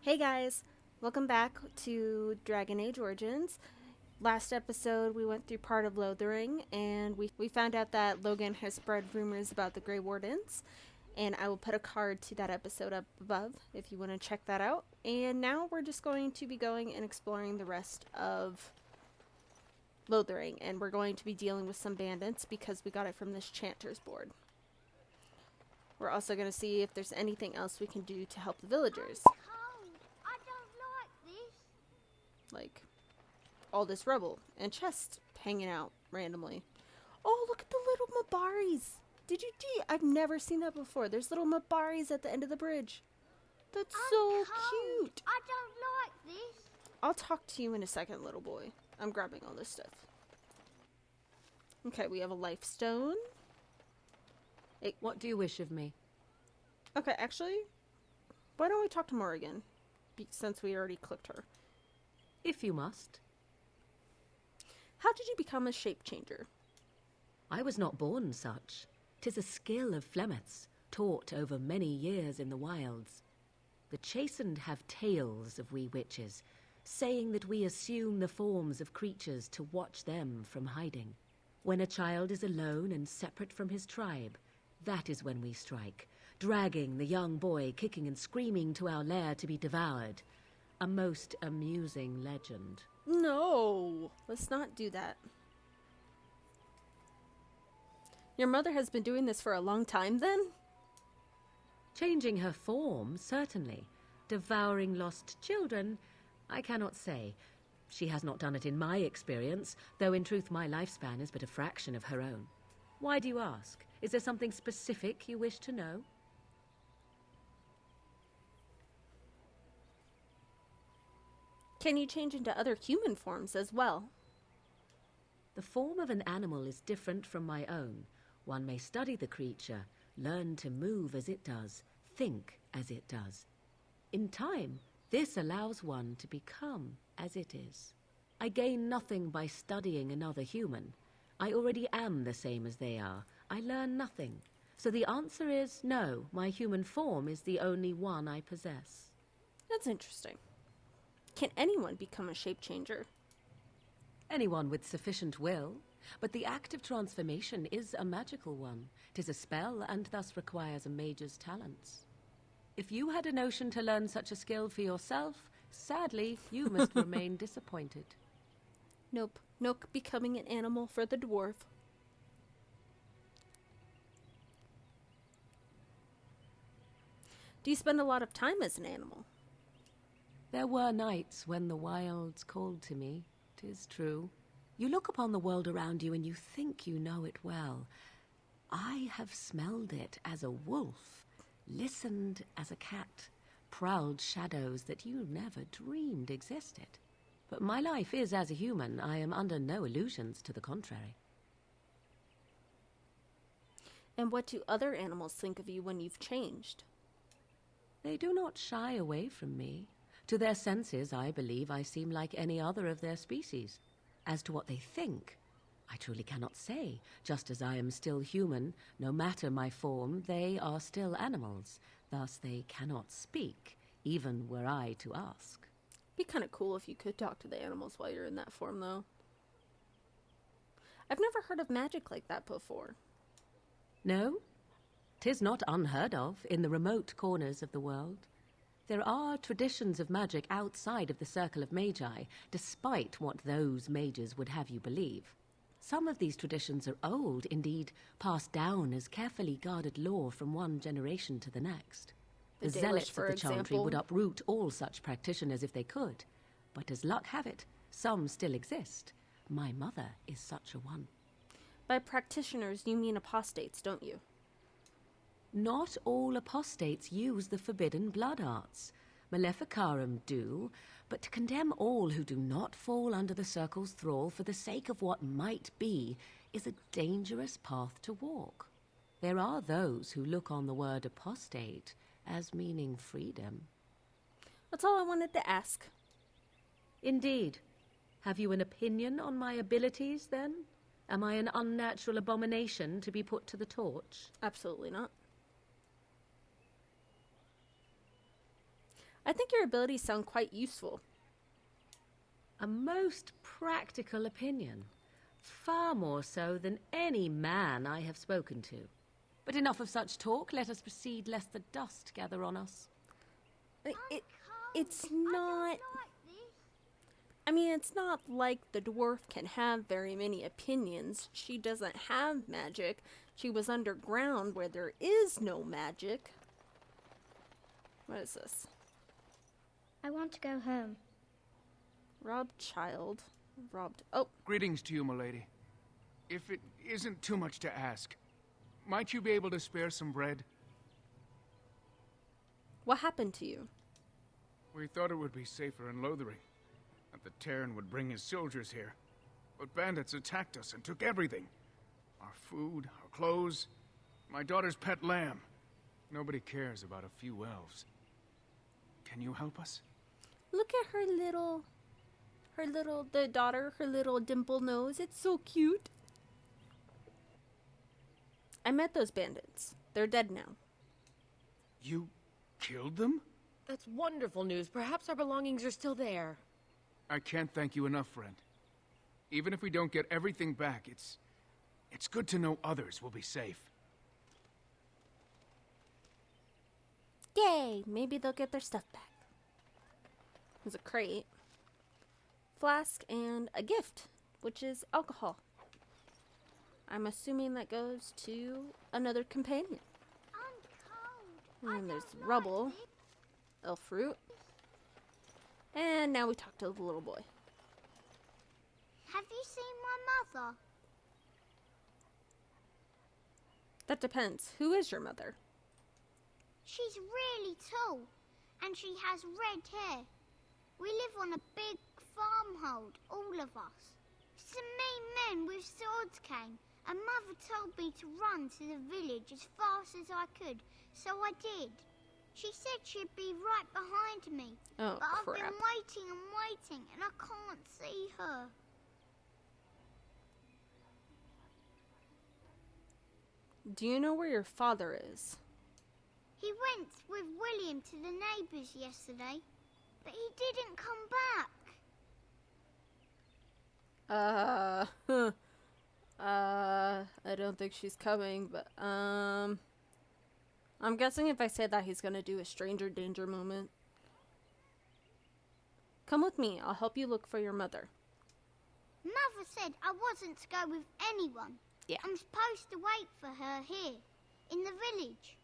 Hey guys, welcome back to Dragon Age Origins. Last episode, we went through part of Lothering, and we found out that Loghain has spread rumors about the Grey Wardens, and I will put a card to that episode up above if you want to check that out. And now we're just going to be going and exploring the rest of Lothering, and we're going to be dealing with some bandits because we got it from this Chanter's board. We're also going to see if there's anything else we can do to help the villagers. I don't like this. Like all this rubble and chests hanging out randomly. Oh, look at the little Mabaris. Did you see? I've never seen that before. There's little Mabaris at the end of the bridge. That's so cute. I don't like this. I'll talk to you in a second, little boy. I'm grabbing all this stuff. Okay, we have a life stone. What do you wish of me? Okay, actually, why don't we talk to Morrigan? Since we already clicked her. If you must. How did you become a shape changer? I was not born such. 'Tis a skill of Flemeth's, taught over many years in the wilds. The chastened have tales of we witches, saying that we assume the forms of creatures to watch them from hiding. When a child is alone and separate from his tribe, that is when we strike, dragging the young boy kicking and screaming to our lair to be devoured. A most amusing legend. No, let's not do that. Your mother has been doing this for a long time then? Changing her form, certainly. Devouring lost children, I cannot say. She has not done it in my experience, though in truth my lifespan is but a fraction of her own. Why do you ask? Is there something specific you wish to know? Can you change into other human forms as well? The form of an animal is different from my own. One may study the creature, learn to move as it does, think as it does. In time, this allows one to become as it is. I gain nothing by studying another human. I already am the same as they are. I learn nothing. So the answer is no, my human form is the only one I possess. That's interesting. Can anyone become a shape changer? Anyone with sufficient will, but the act of transformation is a magical one. 'Tis a spell and thus requires a mage's talents. If you had a notion to learn such a skill for yourself, sadly, you must remain disappointed. Nope. No becoming an animal for the dwarf. Do you spend a lot of time as an animal? There were nights when the wilds called to me, 'tis true. You look upon the world around you and you think you know it well. I have smelled it as a wolf, listened as a cat, prowled shadows that you never dreamed existed. But my life is as a human. I am under no illusions to the contrary. And what do other animals think of you when you've changed? They do not shy away from me. To their senses, I believe I seem like any other of their species. As to what they think, I truly cannot say. Just as I am still human, no matter my form, they are still animals. Thus they cannot speak, even were I to ask. Be kind of cool if you could talk to the animals while you're in that form, though. I've never heard of magic like that before. No, 'tis not unheard of in the remote corners of the world. There are traditions of magic outside of the circle of magi, despite what those mages would have you believe. Some of these traditions are old, indeed, passed down as carefully guarded lore from one generation to the next. The zealots of the Chantry would uproot all such practitioners if they could. But as luck have it, some still exist. My mother is such a one. By practitioners, you mean apostates, don't you? Not all apostates use the forbidden blood arts. Maleficarum do, but to condemn all who do not fall under the circle's thrall for the sake of what might be is a dangerous path to walk. There are those who look on the word apostate as meaning freedom. That's all I wanted to ask. Indeed. Have you an opinion on my abilities, then? Am I an unnatural abomination to be put to the torch? Absolutely not. I think your abilities sound quite useful. A most practical opinion. Far more so than any man I have spoken to. But enough of such talk. Let us proceed, lest the dust gather on us. It's not... I mean, it's not like the dwarf can have very many opinions. She doesn't have magic. She was underground where there is no magic. What is this? I want to go home. Robbed child. Robbed... Oh, Greetings to you, milady. If it isn't too much to ask, might you be able to spare some bread? what happened to you? We thought it would be safer in Loghain, that the Terran would bring his soldiers here. But bandits attacked us and took everything. Our food, our clothes, my daughter's pet lamb. Nobody cares about a few elves. Can you help us? Look at her little, the daughter, her little dimple nose. It's so cute. I met those bandits. They're dead now. You killed them? That's wonderful news. Perhaps our belongings are still there. I can't thank you enough, friend. Even if we don't get everything back, it's good to know others will be safe. Yay! Maybe they'll get their stuff back. There's a crate, flask, and a gift, which is alcohol. I'm assuming that goes to another companion. I'm cold. And there's rubble, elf fruit, and now we talk to the little boy. Have you seen my mother? That depends. Who is your mother? She's really tall, and she has red hair. We live on a big farmhold, all of us. Some mean men with swords came, and Mother told me to run to the village as fast as I could, so I did. She said she'd be right behind me, Oh, but I've crap. been waiting and waiting, and I can't see her. Do you know where your father is? He went with William to the neighbours yesterday, but he didn't come back. I don't think she's coming, but, I'm guessing if I say that, he's gonna do a stranger danger moment. Come with me. I'll help you look for your mother. Mother said I wasn't to go with anyone. Yeah. I'm supposed to wait for her here, in the village.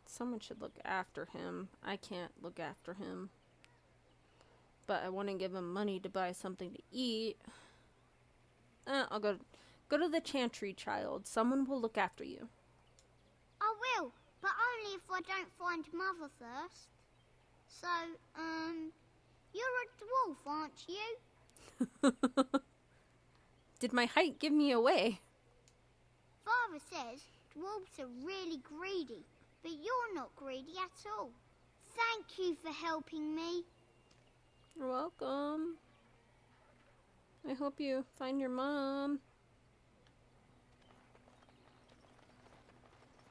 Someone should look after him. I can't look after him. But I want to give him money to buy something to eat. I'll go to the chantry, child. Someone will look after you. I will, but only if I don't find Mother first. So, you're a dwarf, aren't you? Did my height give me away? Father says dwarves are really greedy, but you're not greedy at all. Thank you for helping me. You're welcome. I hope you find your mom.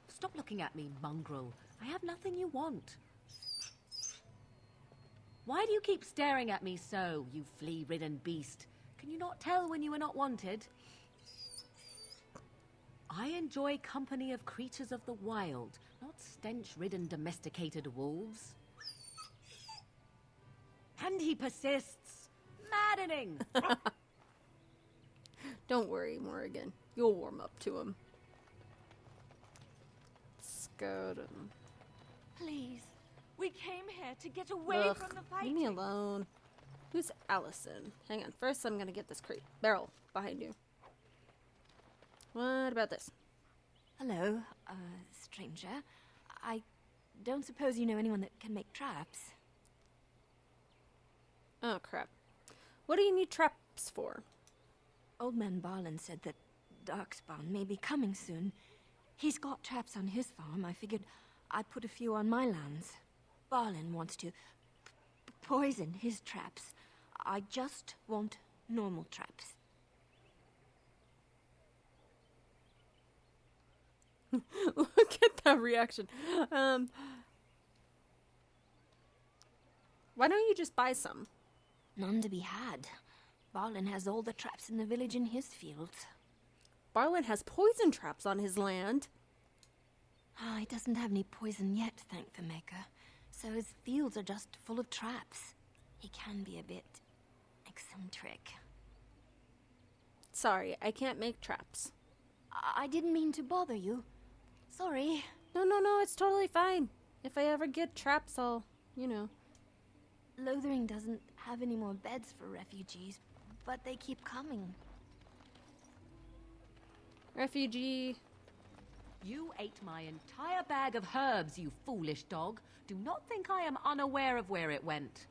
Stop looking at me, mongrel. I have nothing you want. Why do you keep staring at me so, you flea-ridden beast? Can you not tell when you are not wanted? I enjoy company of creatures of the wild, not stench-ridden domesticated wolves. And he persists. Maddening! Don't worry, Morrigan. You'll warm up to him. Let's go to... Please. We came here to get away Ugh, from the leave me fighting. alone. Who's Allison? Hang on. First, I'm gonna get this crate. Barrel, behind you. What about this? Hello, stranger. I don't suppose you know anyone that can make traps. Oh, crap. What do you need traps for? Old man Barlin said that Darkspawn may be coming soon. He's got traps on his farm. I figured I'd put a few on my lands. Barlin wants to poison his traps. I just want normal traps. Look at that reaction. Why don't you just buy some? None to be had. Balin has all the traps in the village in his fields. Barlin has poison traps on his land. He doesn't have any poison yet, thank the Maker. So his fields are just full of traps. He can be a bit eccentric. Sorry, I can't make traps. I didn't mean to bother you. Sorry. No, it's totally fine. If I ever get traps, I'll, Lothering doesn't have any more beds for refugees, but they keep coming. Refugee. You ate my entire bag of herbs, you foolish dog. Do not think I am unaware of where it went.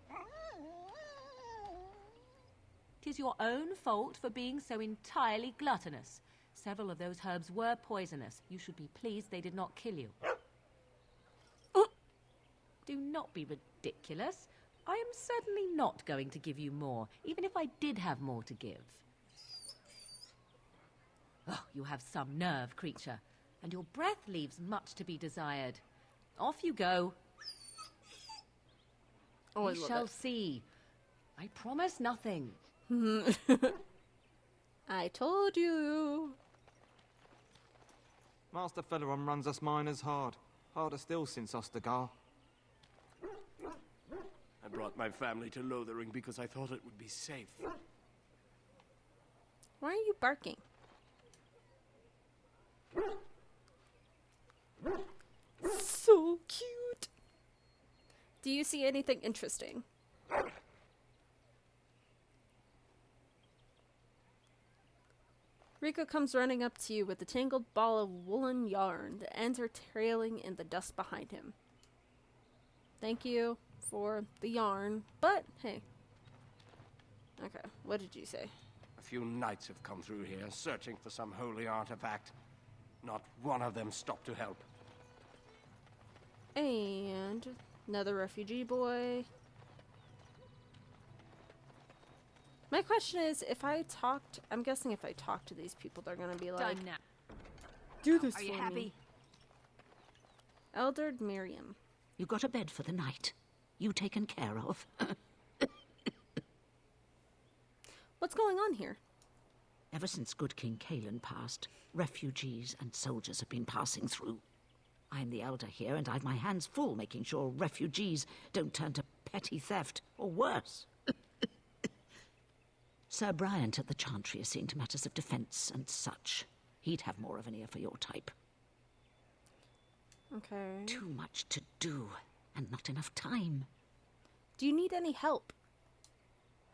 'Tis your own fault for being so entirely gluttonous. Several of those herbs were poisonous. You should be pleased they did not kill you. Do not be ridiculous. I am certainly not going to give you more, even if I did have more to give. Oh, you have some nerve, creature, and your breath leaves much to be desired. Off you go. Oh, I We love shall it. see. I promise nothing. I told you. Master Feleron runs us miners hard. Harder still since Ostagar. I brought my family to Lothering because I thought it would be safe. Why are you barking? So cute. Do you see anything interesting? Rico comes running up to you with a tangled ball of woolen yarn. The ends are trailing in the dust behind him. Thank you for the yarn, but hey. Okay, what did you say? A few knights have come through here, searching for some holy artifact. Not one of them stopped to help. And another refugee boy. My question is, I'm guessing if I talk to these people, they're gonna be like, Done now. do this Are for you me. happy? Elder Miriam. You got a bed for the night. You taken care of. What's going on here? Ever since good King Kalen passed, refugees and soldiers have been passing through. I'm the elder here, and I've my hands full making sure refugees don't turn to petty theft, or worse. Sir Bryant at the Chantry is seeing to matters of defence and such. He'd have more of an ear for your type. Okay. Too much to do, and not enough time. Do you need any help?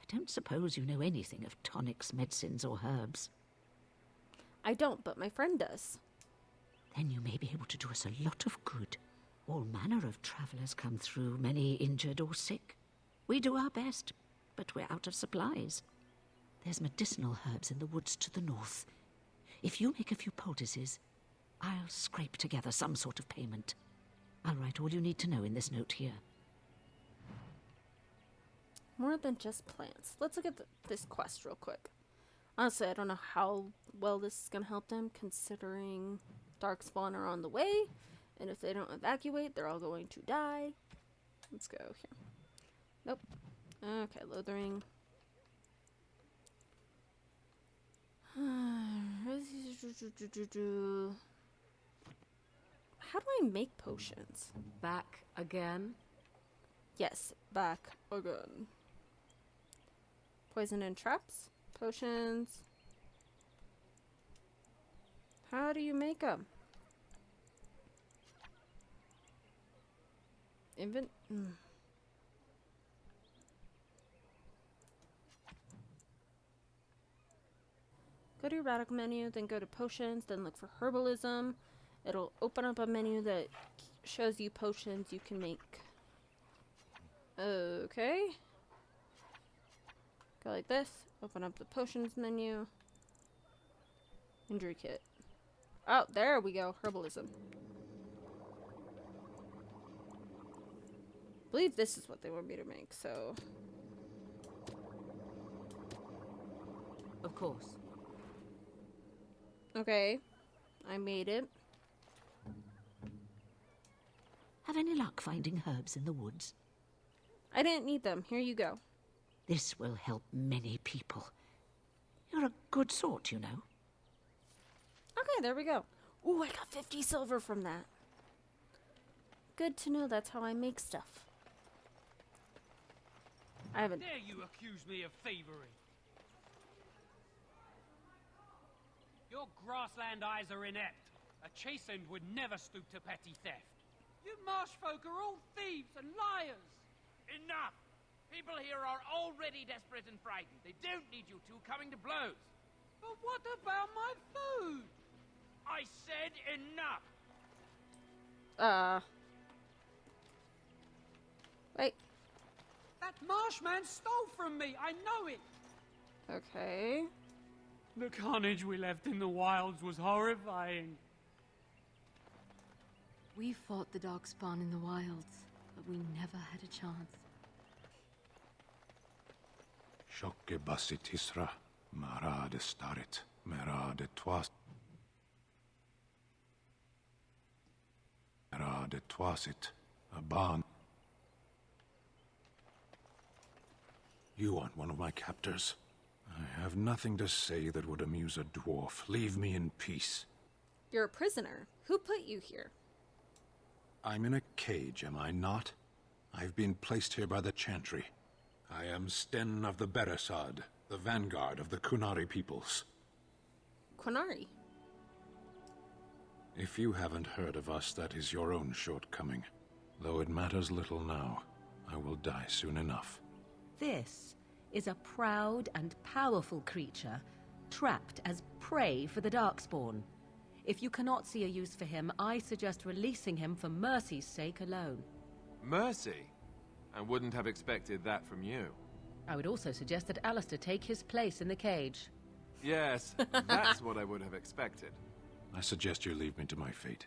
I don't suppose you know anything of tonics, medicines, or herbs. I don't, but my friend does. Then you may be able to do us a lot of good. All manner of travellers come through, many injured or sick. We do our best, but we're out of supplies. There's medicinal herbs in the woods to the north. If you make a few poultices, I'll scrape together some sort of payment. I'll write all you need to know in this note here. More than just plants. Let's look at this quest real quick. Honestly, I don't know how well this is going to help them, considering Darkspawn are on the way, and if they don't evacuate, they're all going to die. Let's go here. Nope. Okay, Lothering. How do I make potions? Back again? Yes, back again. Poison and traps, potions. How do you make them? Go to your radical menu, then go to potions, then look for herbalism. It'll open up a menu that shows you potions you can make. Okay. Go like this, open up the potions menu. Injury kit. Oh, there we go, herbalism. I believe this is what they want me to make, so. course. Okay. I made it. Have any luck finding herbs in the woods? I didn't need them. Here you go. This will help many people. You're a good sort, you know. Okay, there we go. Ooh, I got 50 silver from that. Good to know that's how I make stuff. I haven't... Dare you accuse me of thievery? Your grassland eyes are inept. A chastened would never stoop to petty theft. You marsh folk are all thieves and liars. Enough! People here are already desperate and frightened. They don't need you two coming to blows. But what about my food? I said enough! Wait. That marshman stole from me. I know it. Okay. The carnage we left in the wilds was horrifying. We fought the Darkspawn in the wilds, but we never had a chance. Shokke basitisra, marade starit, merade twas. Merade twasit, aban. You aren't one of my captors. I have nothing to say that would amuse a dwarf. Leave me in peace. You're a prisoner. Who put you here? I'm in a cage, am I not? I've been placed here by the Chantry. I am Sten of the Beresad, the vanguard of the Qunari peoples. Qunari? If you haven't heard of us, that is your own shortcoming. Though it matters little now, I will die soon enough. This is a proud and powerful creature, trapped as prey for the Darkspawn. If you cannot see a use for him, I suggest releasing him for mercy's sake alone. Mercy? I wouldn't have expected that from you. I would also suggest that Alistair take his place in the cage. Yes, that's what I would have expected. I suggest you leave me to my fate.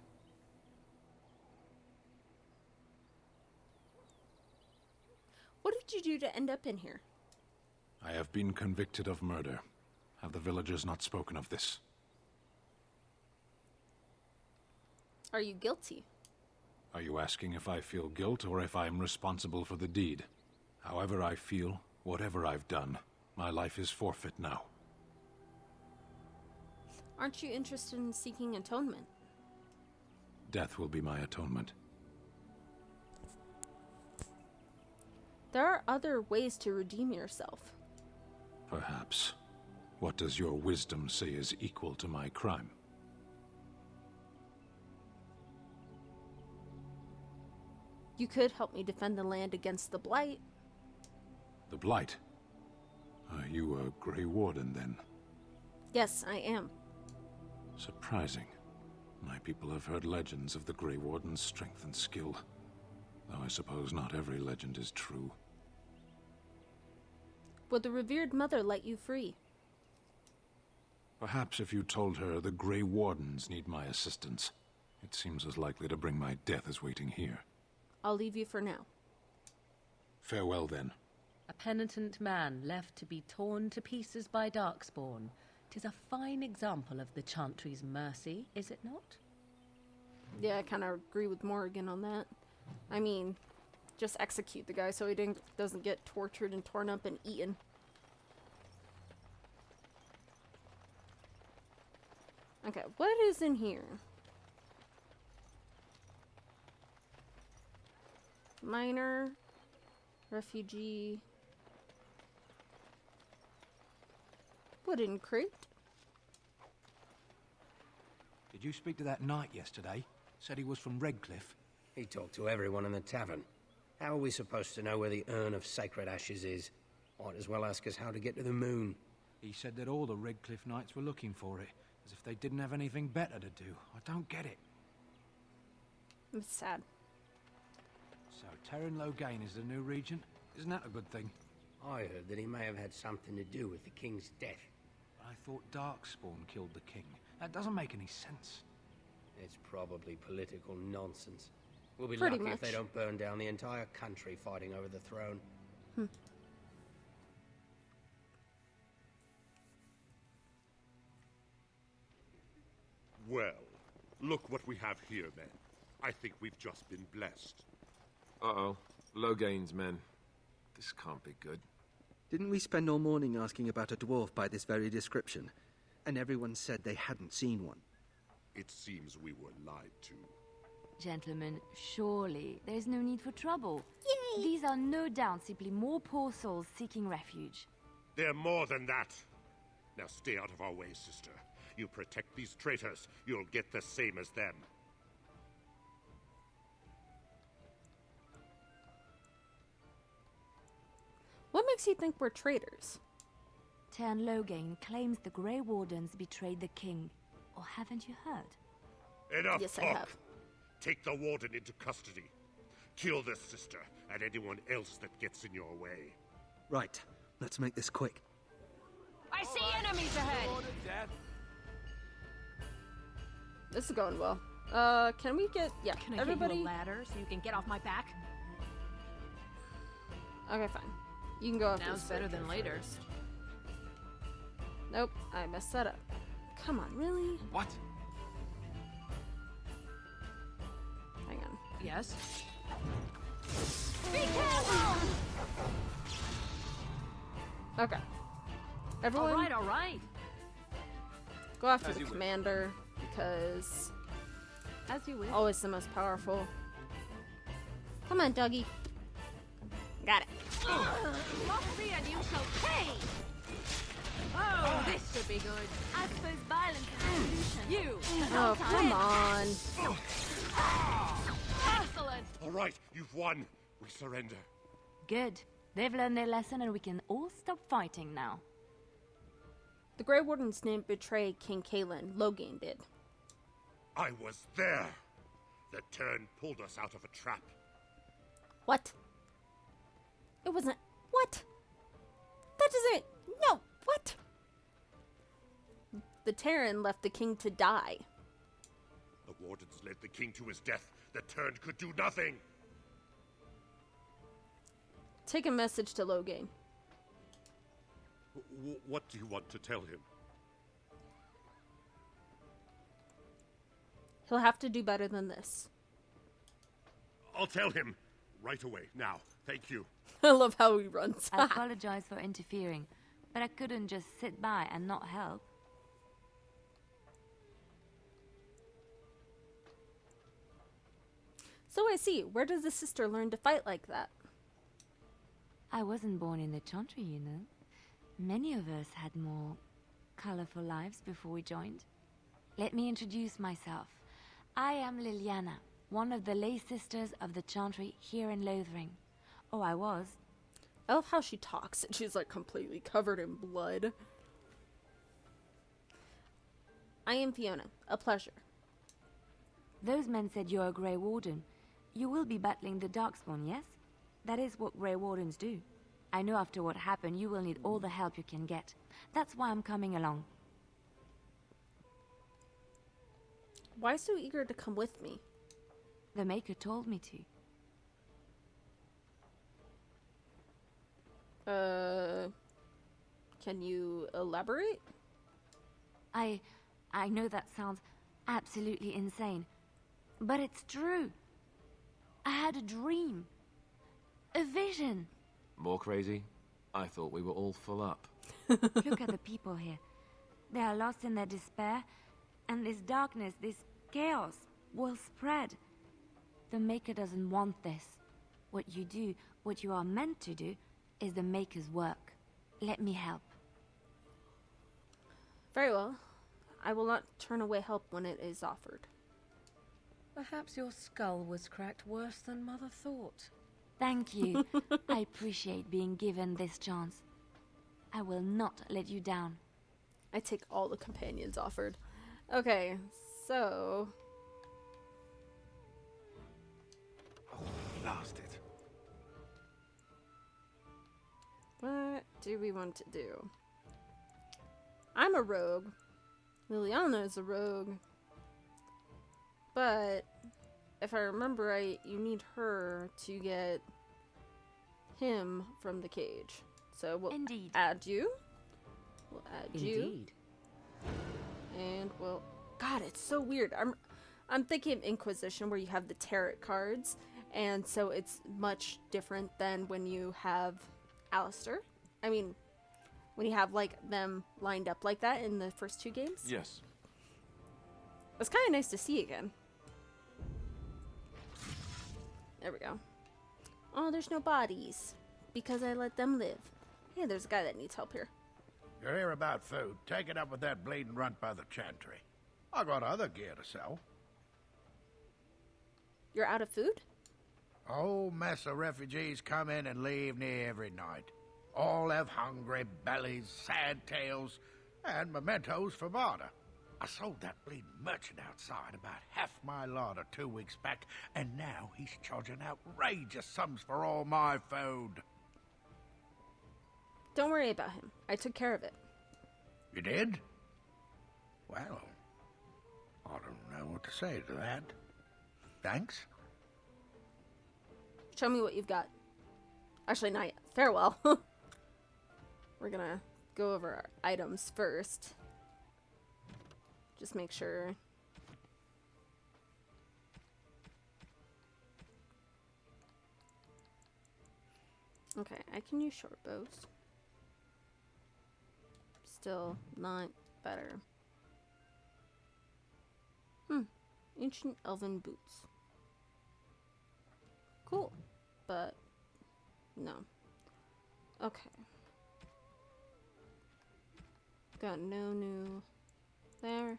What did you do to end up in here? I have been convicted of murder. Have the villagers not spoken of this? Are you guilty? Are you asking if I feel guilt or if I am responsible for the deed? However I feel, whatever I've done, my life is forfeit now. Aren't you interested in seeking atonement? Death will be my atonement. There are other ways to redeem yourself. Perhaps. What does your wisdom say is equal to my crime? You could help me defend the land against the Blight. The Blight? Are you a Grey Warden, then? Yes, I am. Surprising. My people have heard legends of the Grey Warden's strength and skill. Though I suppose not every legend is true. Would the revered mother let you free? Perhaps if you told her the Grey Wardens need my assistance. It seems as likely to bring my death as waiting here. I'll leave you for now. Farewell, then. A penitent man left to be torn to pieces by Darkspawn. 'Tis a fine example of the Chantry's mercy, is it not? Yeah, I kind of agree with Morrigan on that. I mean, just execute the guy so he doesn't get tortured and torn up and eaten. Okay, what is in here? Miner, refugee, wooden crate. Did you speak to that knight yesterday? Said he was from Redcliffe. He talked to everyone in the tavern. How are we supposed to know where the urn of sacred ashes is? Might as well ask us how to get to the moon. He said that all the Redcliffe knights were looking for it, as if they didn't have anything better to do. I don't get it. It's sad. So Terran Loghain is the new regent? Isn't that a good thing? I heard that he may have had something to do with the king's death. I thought Darkspawn killed the king. That doesn't make any sense. It's probably political nonsense. We'll be Pretty lucky if much. they don't burn down the entire country fighting over the throne. Look what we have here, men. I think we've just been blessed. Uh-oh. Loghain's men. This can't be good. Didn't we spend all morning asking about a dwarf by this very description? And everyone said they hadn't seen one. It seems we were lied to. Gentlemen, surely there's no need for trouble. Yay! These are no doubt simply more poor souls seeking refuge. They're more than that. Now stay out of our way, sister. You protect these traitors, you'll get the same as them. What makes you think we're traitors? Tern Loghain claims the Grey Wardens betrayed the king. Or haven't you heard? Enough Yes, talk. I have. Take the warden into custody. Kill this sister and anyone else that gets in your way. Right, let's make this quick. I see enemies ahead! This is going well. Can we get... Yeah, Can I everybody... get you a ladder so you can get off my back? Okay, fine. You can go up. Now's better than later. Nope, I messed that up. Come on, really? What? Hang on. Yes? Be careful! Okay. Everyone, All right. go after As the you wish. commander, because As you wish. always the most powerful. Come on, doggy. Got it. Mockery and you shall pay! Oh, this should be good. I suppose violence is the solution. You! Oh, come on. Excellent! All right, you've won. We surrender. Good. They've learned their lesson and we can all stop fighting now. The Grey Wardens didn't betray King Kaelin. Loghain did. I was there. The Tern pulled us out of a trap. What? It wasn't... What? That doesn't... No! What? The Terran left the king to die. The wardens led the king to his death. The Tern could do nothing. Take a message to Loghain. What do you want to tell him? He'll have to do better than this. I'll tell him right away. Now, thank you. I love how he runs. I apologize for interfering, but I couldn't just sit by and not help. So I see. Where does the sister learn to fight like that? I wasn't born in the Chantry, you know. Many of us had more colorful lives before we joined. Let me introduce myself. I am Liliana, one of the lay sisters of the Chantry here in Lothering. Oh, I was. I love how she talks and she's like completely covered in blood. I am Fiona. A pleasure. Those men said you're a Grey Warden. You will be battling the Darkspawn, yes? That is what Grey Wardens do. I know after what happened, you will need all the help you can get. That's why I'm coming along. Why so eager to come with me? The Maker told me to. Can you elaborate? I know that sounds absolutely insane, but it's true. I had a dream. A vision. More crazy? I thought we were all full up. Look at the people here. They are lost in their despair, and this darkness, this chaos, will spread. The Maker doesn't want this. What you do, what you are meant to do, is the Maker's work. Let me help. Very well. I will not turn away help when it is offered. Perhaps your skull was cracked worse than Mother thought. Thank you. I appreciate being given this chance. I will not let you down. I take all the companions offered. Okay, so... Oh, blast it. What do we want to do? I'm a rogue. Liliana is a rogue. But if I remember right, you need her to get him from the cage. So we'll add you. We'll add you. Indeed. And we'll... God, it's so weird. I'm thinking of Inquisition, where you have the tarot cards, and so it's much different than when you have Alistair. I mean, when you have like them lined up like that in the first 2 games. Yes. It's kind of nice to see again. There we go. Oh, there's no bodies because I let them live. Hey, there's a guy that needs help here. You're here about food. Take it up with that bleeding runt by the chantry. I got other gear to sell. You're out of food? A whole mess of refugees come in and leave near every night. All have hungry bellies, sad tales, and mementos for barter. I sold that bleeding merchant outside about half my larder 2 weeks back, and now he's charging outrageous sums for all my food. Don't worry about him. I took care of it. You did? Well, I don't know what to say to that. Thanks. Show me what you've got. Actually, not yet. Farewell. We're gonna go over our items first. Just make sure. Okay, I can use short bows. Still not better. Ancient elven boots. Cool, but no. Okay. Got no new there.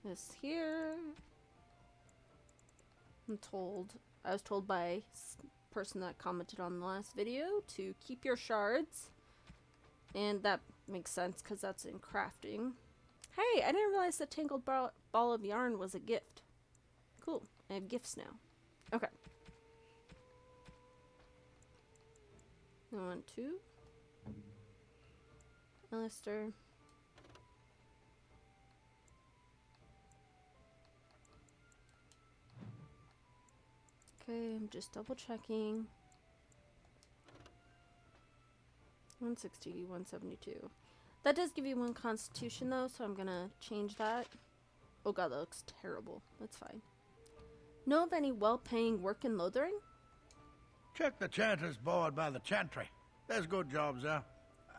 This here. I was told by person that commented on the last video to keep your shards. And that makes sense because that's in crafting. Hey, I didn't realize the tangled ball of yarn was a gift. Cool, I have gifts now. Okay. 1, 2. Alistair. Okay, I'm just double checking. 160, 172. That does give you 1 constitution though, so I'm gonna change that. Oh god, that looks terrible. That's fine. Know of any well-paying work in Lothering? Check the chanter's board by the chantry. There's good jobs there.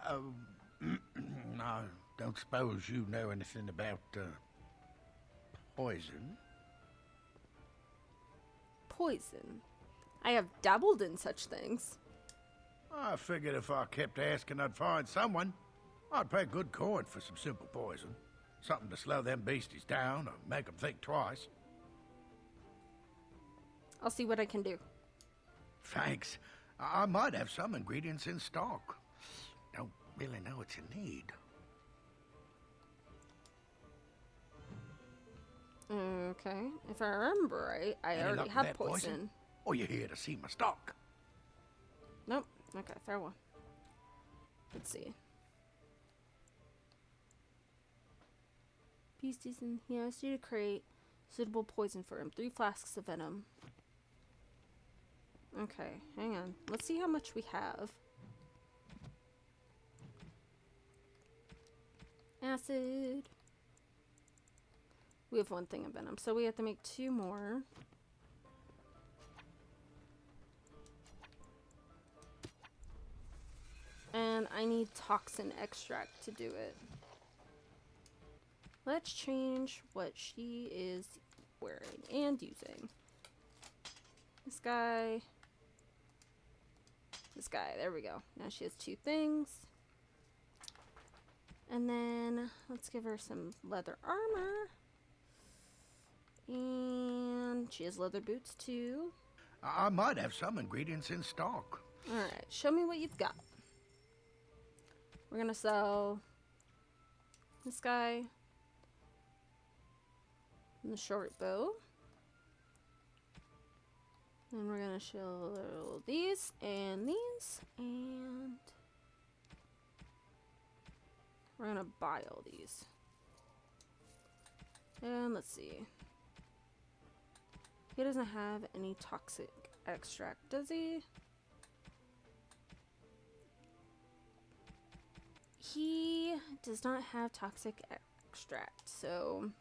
I don't suppose you know anything about poison? Poison? I have dabbled in such things. I figured if I kept asking, I'd find someone. I'd pay good coin for some simple poison. Something to slow them beasties down or make them think twice. I'll see what I can do. Thanks. I might have some ingredients in stock. Don't really know what you need. Okay. If I remember right, I Any already luck with have that poison. Or you here to see my stock? Nope. Okay, farewell. Let's see. Beasties in he asked you to create suitable poison for him. 3 flasks of venom. Okay, hang on. Let's see how much we have. Acid. We have 1 thing of venom, so we have to make 2 more. And I need toxin extract to do it. Let's change what she is wearing and using. This guy. This guy. There we go. Now she has 2 things. And then let's give her some leather armor. And she has leather boots too. I might have some ingredients in stock. Alright, show me what you've got. We're gonna sell this guy and the short bow. And we're gonna show these, and we're gonna buy all these. And let's see. He doesn't have any toxic extract, does he? He does not have toxic extract, so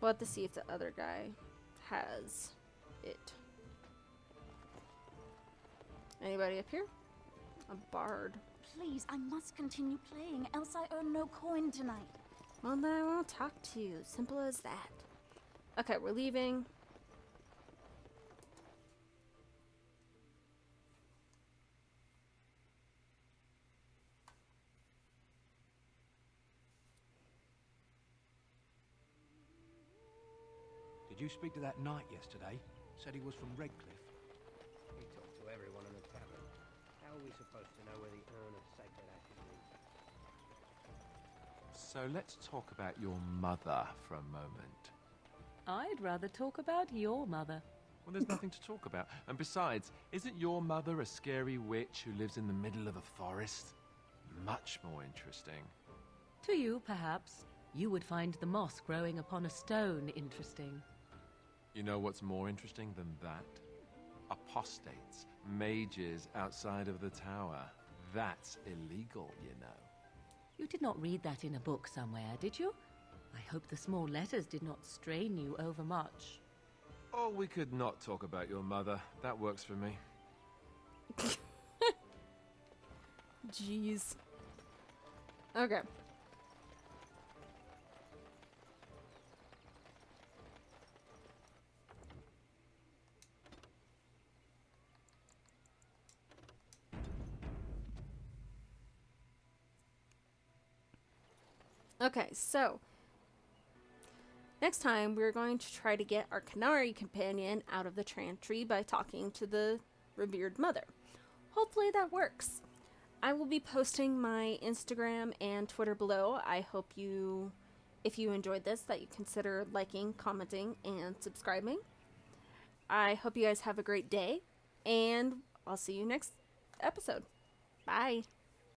We'll have to see if the other guy has it. Anybody up here? A bard. Please, I must continue playing, else I earn no coin tonight. Well, then I won't talk to you. Simple as that. Okay, we're leaving. Did you speak to that knight yesterday? Said he was from Redcliffe. We talked to everyone in the tavern. How are we supposed to know where the urn of sacred ashes is? So let's talk about your mother for a moment. I'd rather talk about your mother. Well, there's nothing to talk about. And besides, isn't your mother a scary witch who lives in the middle of a forest? Much more interesting. To you, perhaps. You would find the moss growing upon a stone interesting. You know what's more interesting than that? Apostates, mages outside of the tower. That's illegal, you know. You did not read that in a book somewhere, did you? I hope the small letters did not strain you overmuch. Oh, we could not talk about your mother. That works for me. Jeez. Okay. Okay, so next time we're going to try to get our Qunari companion out of the Chantry by talking to the revered mother. Hopefully that works. I will be posting my Instagram and Twitter below. I hope you, if you enjoyed this, that you consider liking, commenting, and subscribing. I hope you guys have a great day, and I'll see you next episode. Bye.